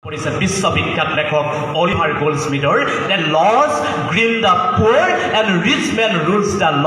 কৰিছে বিশ্ববিখ্যাত লেখক অলিভাৰ গোল্ডস্মিথৰ the laws grind the poor and rich men rules the law.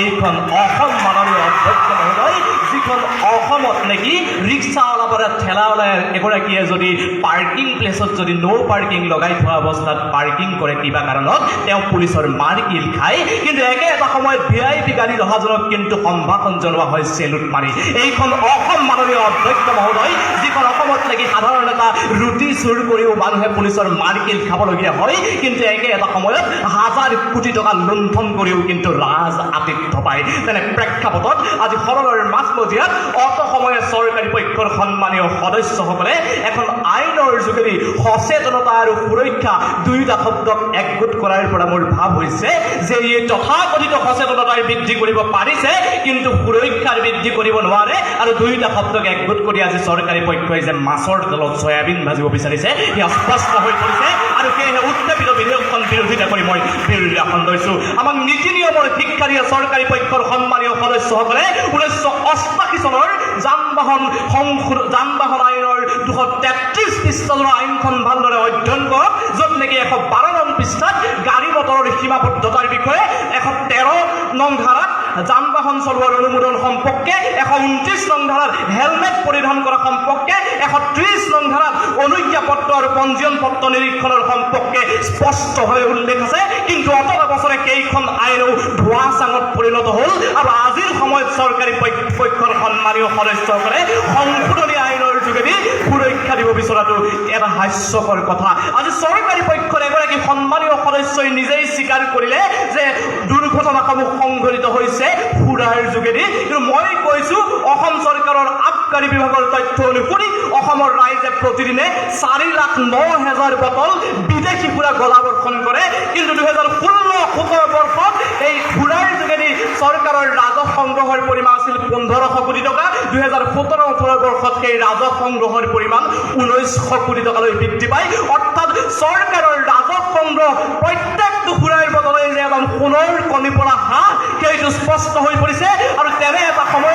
এইখন অসম মাননীয় অধ্যক্ষ মহোদয়, যিখন অসমত নেকি ৰিক্সা ওলাবলৈ ঠেলা ওলাই এগৰাকীয়ে যদি পাৰ্কিং প্লেচত যদি ন' পাৰ্কিং লগাই থোৱা অৱস্থাত পাৰ্কিং কৰে কিবা কাৰণত তেওঁ পুলিচৰ মাৰ কিল খায়, কিন্তু একে এটা সময়ত VIP গাড়ী অহাজনক কিন্তু সম্ভাষণ জনোৱা হয় চেলুট মাৰি। এইখন অসম মাননীয় অধ্যক্ষ মহোদয়, যিখন অসমত নেকি সাধাৰণ এটা ৰুটি চুৰ কৰিও মানুহে পুলিচৰ মাৰকিল খাবলগীয়া হয়, কিন্তু একে এটা সময়ত হাজাৰ কোটি টকা লুণ্ঠন কৰিও কিন্তু ৰাজ আতিথ্য পায়। তেনে প্ৰেক্ষাপটত আজি সদনৰ মাজমজিয়াত অসময়ে চৰকাৰী পক্ষৰ সন্মানীয় সদস্যসকলে এখন আইনৰ যোগেদি সচেতনতা আৰু সুৰক্ষা দুয়োটা শব্দক একগোট কৰাৰ পৰা মোৰ ভাৱ হৈছে যে এই তথাকথিত সচেতনতাৰ বৃদ্ধি কৰিব পাৰিছে, কিন্তু সুৰক্ষাৰ বৃদ্ধি কৰিব নোৱাৰে। আৰু দুয়োটা শব্দক একগোট কৰি আজি চৰকাৰী পক্ষই যে মাছৰ তেলত চয়াবিন ভাজিব বিচাৰিছে সেয়া স্পষ্ট হৈ পৰিছে। আৰু সেয়েহে উত্থাপিত বিধেয়কখন বিৰোধিতা কৰি মই বিৰোধিতাখন লৈছোঁ। আমাক নীতি নিয়মৰ শিক্ষা দিয়া চৰকাৰী পক্ষৰ সন্মানীয় সদস্যসকলে 1988 চনৰ যান বাহন আইনৰ 233 পৃষ্ঠাৰ আইনখন ভালদৰে অধ্যয়ন কৰক, য'ত নেকি 112 নং পৃষ্ঠাত গাড়ী মটৰৰ সীমাবদ্ধতাৰ বিষয়ে 113 নং ধাৰাত যান বাহন চলোৱাৰ অনুমোদন সম্পৰ্কে 129 নং ধাৰাত হেলমেট পৰিধান কৰা সম্পৰ্কে 130 নং ধাৰাত অনুজ্ঞাপত্ৰ আৰু পঞ্জীয়ন পত্ৰ নিৰীক্ষণৰ সম্পৰ্কে স্পষ্টভাৱে উল্লেখ আছে। কিন্তু অতটা বছৰে কেইখন আইনো ধোঁৱা চাঙত পৰিণত হ'ল আৰু আজিৰ সময়ত চৰকাৰী পক্ষৰ সন্মানীয় সদস্যসকলে সংশোধনী আইনৰ যোগেদি সুৰক্ষা দিব বিচৰাটো এটা হাস্যকৰ কথা। আজি চৰকাৰী পক্ষৰ এগৰাকী সন্মানীয় সদস্যই নিজেই স্বীকাৰ কৰিলে যে দুৰ্ঘটনাসমূহ সংঘটিত হৈছে সুৰাৰ যোগেদি। কিন্তু মই কৈছোঁ অসম চৰকাৰৰ আবকাৰী বিভাগৰ তথ্য অনুসৰি অসমৰ ৰাইজে প্ৰতিদিনে 4,09,000 বটল বিদেশী সুৰা গলাবৰ্ষণ কৰে, কিন্তু 2016-17 বৰ্ষত এই সুৰাৰ যোগেদি চৰকাৰৰ ৰাজহ সংগ্ৰহৰ পৰিমাণ আছিল 1,500 কোটি টকা। 2017-18 বৰ্ষত সেই ৰাজহ সংগ্ৰহৰ পৰিমাণ 1,900 কোটি টকালৈ বৃদ্ধি পায়। অৰ্থাৎ চৰকাৰৰ ৰাজহ সংগ্ৰহ প্ৰত্যেকটো সুৰাৰ বদলে যে এজন সোণৰ কণী পৰা হাঁহ, সেইটো স্পষ্ট হৈ পৰিছে। আৰু তেনে এটা সময়